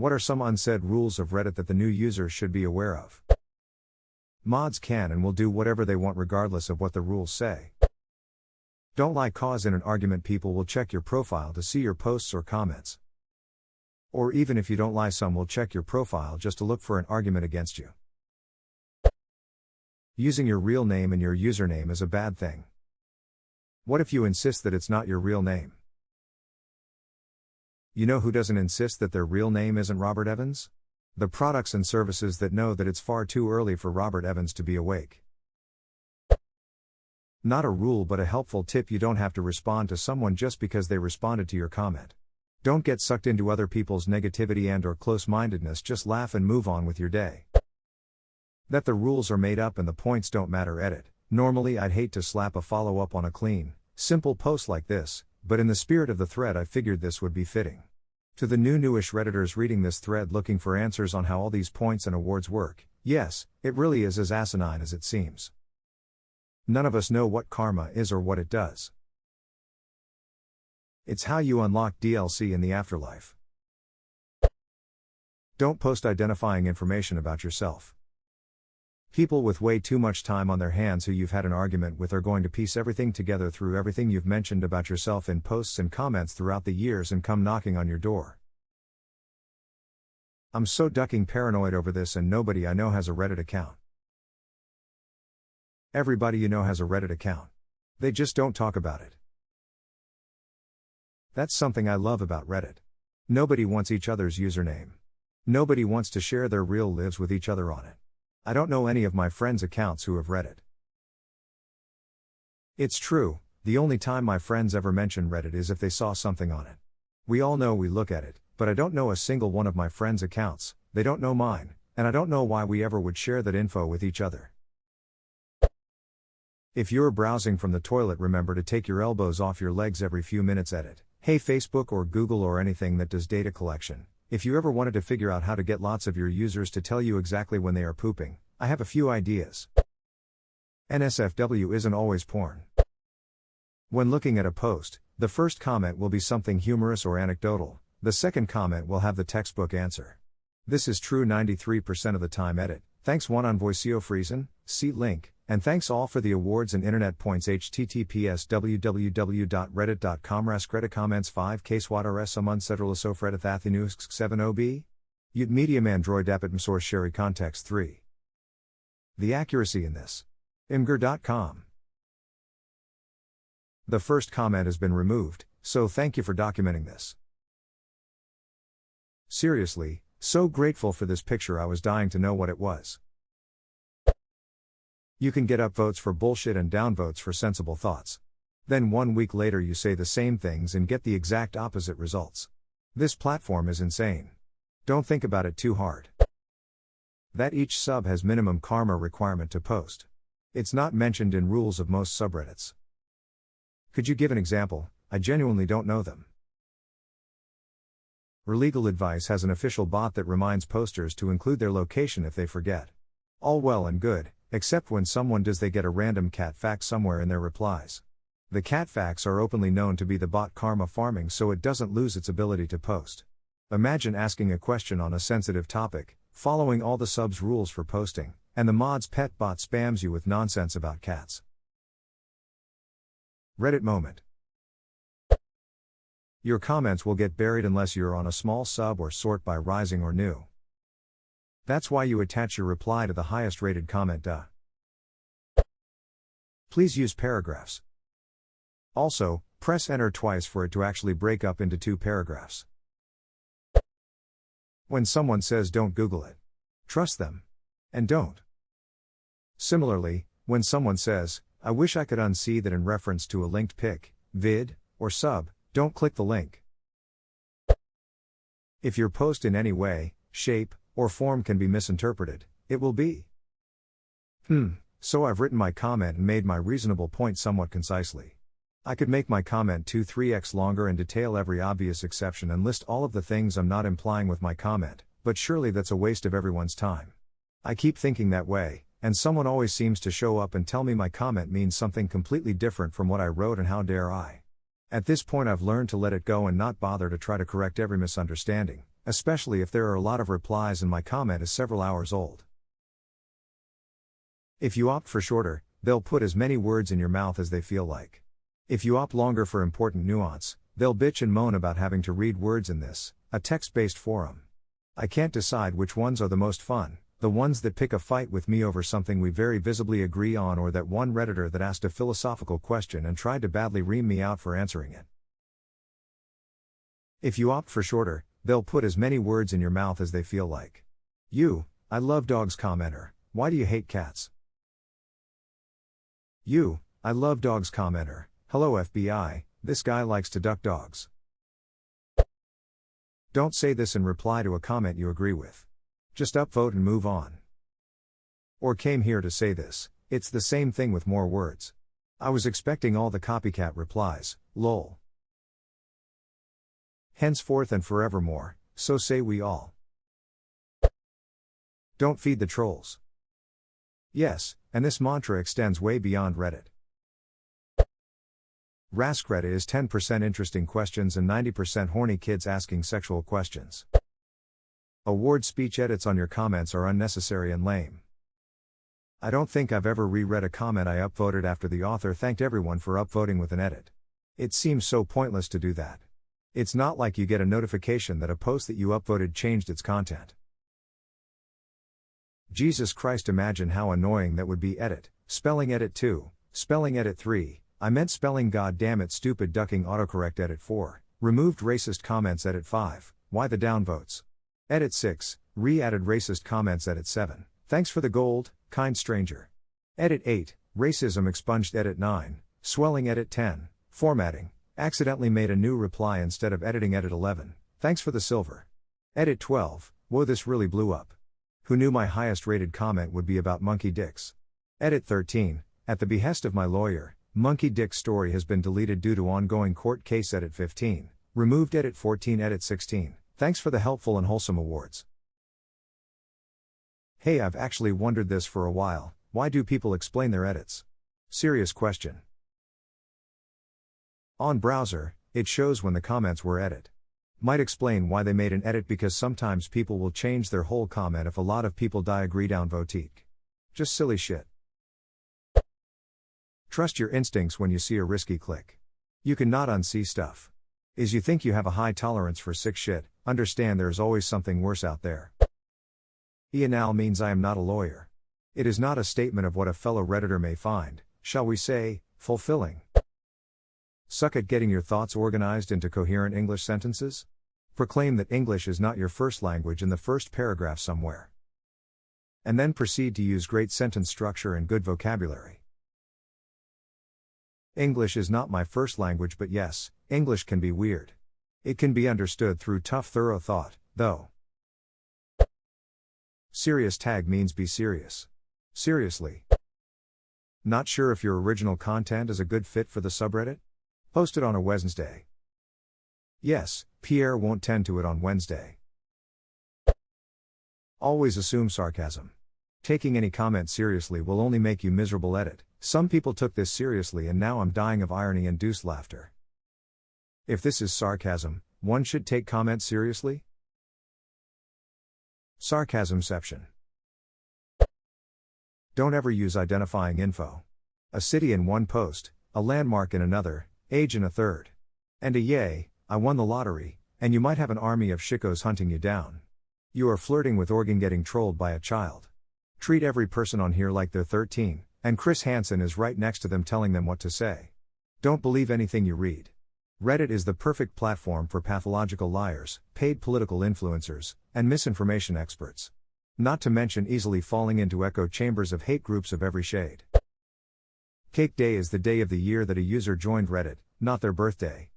What are some unsaid rules of Reddit that the new users should be aware of? Mods can and will do whatever they want regardless of what the rules say. Don't lie, cause in an argument people will check your profile to see your posts or comments. Or even if you don't lie, some will check your profile just to look for an argument against you. Using your real name in your username is a bad thing. What if you insist that it's not your real name? You know who doesn't insist that their real name isn't Robert Evans? The products and services that know that it's far too early for Robert Evans to be awake. Not a rule but a helpful tip: you don't have to respond to someone just because they responded to your comment. Don't get sucked into other people's negativity and/or close-mindedness, just laugh and move on with your day. That the rules are made up and the points don't matter. Edit. Normally I'd hate to slap a follow-up on a clean, simple post like this, but in the spirit of the thread I figured this would be fitting. To the newish Redditors reading this thread looking for answers on how all these points and awards work, yes, it really is as asinine as it seems. None of us know what karma is or what it does. It's how you unlock DLC in the afterlife. Don't post identifying information about yourself. People with way too much time on their hands who you've had an argument with are going to piece everything together through everything you've mentioned about yourself in posts and comments throughout the years and come knocking on your door. I'm so ducking paranoid over this, and nobody I know has a Reddit account. Everybody you know has a Reddit account. They just don't talk about it. That's something I love about Reddit. Nobody wants each other's username. Nobody wants to share their real lives with each other on it. I don't know any of my friends' accounts who have Reddit. It's true, the only time my friends ever mention Reddit is if they saw something on it. We all know we look at it, but I don't know a single one of my friends' accounts, they don't know mine, and I don't know why we ever would share that info with each other. If you're browsing from the toilet, remember to take your elbows off your legs every few minutes. Edit. Hey Facebook or Google or anything that does data collection. If you ever wanted to figure out how to get lots of your users to tell you exactly when they are pooping, I have a few ideas. NSFW isn't always porn. When looking at a post, the first comment will be something humorous or anecdotal, the second comment will have the textbook answer. This is true 93% of the time. Edit. Thanks one on Voicio Friesen, see link, and thanks all for the awards and internet points. https www.reddit.com AskReddit comments 5 kswatrs unsaid sofreddit athinusks 7ob Ut medium android appet source sherry context 3. The accuracy in this. imgur.com. The first comment has been removed, so thank you for documenting this. Seriously, so grateful for this picture, I was dying to know what it was. You can get upvotes for bullshit and downvotes for sensible thoughts. Then 1 week later you say the same things and get the exact opposite results. This platform is insane. Don't think about it too hard. That each sub has minimum karma requirement to post. It's not mentioned in rules of most subreddits. Could you give an example? I genuinely don't know them. Legal Advice has an official bot that reminds posters to include their location if they forget. All well and good, except when someone does, they get a random cat fact somewhere in their replies. The cat facts are openly known to be the bot karma farming, so it doesn't lose its ability to post. Imagine asking a question on a sensitive topic, following all the sub's rules for posting, and the mod's pet bot spams you with nonsense about cats. Reddit moment. Your comments will get buried unless you're on a small sub or sort by rising or new. That's why you attach your reply to the highest rated comment. Please use paragraphs. Also, press enter twice for it to actually break up into 2 paragraphs. When someone says don't Google it, trust them. And don't. Similarly, when someone says, I wish I could unsee that in reference to a linked pic, vid, or sub, don't click the link. If your post in any way, shape, or form can be misinterpreted, it will be. So I've written my comment and made my reasonable point somewhat concisely. I could make my comment 2-3x longer and detail every obvious exception and list all of the things I'm not implying with my comment, but surely that's a waste of everyone's time. I keep thinking that way, and someone always seems to show up and tell me my comment means something completely different from what I wrote, and how dare I. At this point I've learned to let it go and not bother to try to correct every misunderstanding, especially if there are a lot of replies and my comment is several hours old. If you opt for shorter, they'll put as many words in your mouth as they feel like. If you opt longer for important nuance, they'll bitch and moan about having to read words in this, a text-based forum. I can't decide which ones are the most fun, the ones that pick a fight with me over something we very visibly agree on, or that one Redditor that asked a philosophical question and tried to badly ream me out for answering it. If you opt for shorter, they'll put as many words in your mouth as they feel like. You, I love dogs commenter, why do you hate cats? You, I love dogs commenter, hello FBI, this guy likes to duck dogs. Don't say this in reply to a comment you agree with. Just upvote and move on. Or came here to say this, it's the same thing with more words. I was expecting all the copycat replies, lol. Henceforth and forevermore, so say we all. Don't feed the trolls. Yes, and this mantra extends way beyond Reddit. AskReddit is 10% interesting questions and 90% horny kids asking sexual questions. Award speech edits on your comments are unnecessary and lame. I don't think I've ever reread a comment I upvoted after the author thanked everyone for upvoting with an edit. It seems so pointless to do that. It's not like you get a notification that a post that you upvoted changed its content. Jesus Christ, imagine how annoying that would be. Edit, spelling edit 2, spelling edit 3, I meant spelling goddammit stupid ducking autocorrect edit 4, removed racist comments edit 5, why the downvotes? Edit 6, re-added racist comments edit 7, thanks for the gold, kind stranger. Edit 8, racism expunged edit 9, swelling edit 10, formatting, accidentally made a new reply instead of editing edit 11, thanks for the silver. Edit 12, whoa this really blew up. Who knew my highest rated comment would be about monkey dicks? Edit 13, at the behest of my lawyer, monkey dick story has been deleted due to ongoing court case. Edit 15, removed edit 14, edit 16, thanks for the helpful and wholesome awards. Hey, I've actually wondered this for a while, why do people explain their edits? Serious question. On browser, it shows when the comments were edit. Might explain why they made an edit, because sometimes people will change their whole comment if a lot of people disagree. Downvote. Just silly shit. Trust your instincts when you see a risky click. You cannot unsee stuff. Is you think you have a high tolerance for sick shit, understand there is always something worse out there. Eanal means I am not a lawyer. It is not a statement of what a fellow Redditor may find, shall we say, fulfilling. Suck at getting your thoughts organized into coherent English sentences? Proclaim that English is not your first language in the first paragraph somewhere. And then proceed to use great sentence structure and good vocabulary. English is not my first language, but yes, English can be weird. It can be understood through tough, thorough thought, though. Serious tag means be serious. Seriously. Not sure if your original content is a good fit for the subreddit? Post it on a Wednesday. Yes, Pierre won't tend to it on Wednesday. Always assume sarcasm. Taking any comment seriously will only make you miserable. Edit, some people took this seriously and now I'm dying of irony-induced laughter. If this is sarcasm, one should take comments seriously? Sarcasmception. Don't ever use identifying info. A city in one post, a landmark in another, age in a third. And a yay, I won the lottery, and you might have an army of shickos hunting you down. You are flirting with Oregon getting trolled by a child. Treat every person on here like they're 13, and Chris Hansen is right next to them telling them what to say. Don't believe anything you read. Reddit is the perfect platform for pathological liars, paid political influencers, and misinformation experts. Not to mention easily falling into echo chambers of hate groups of every shade. Cake Day is the day of the year that a user joined Reddit, not their birthday.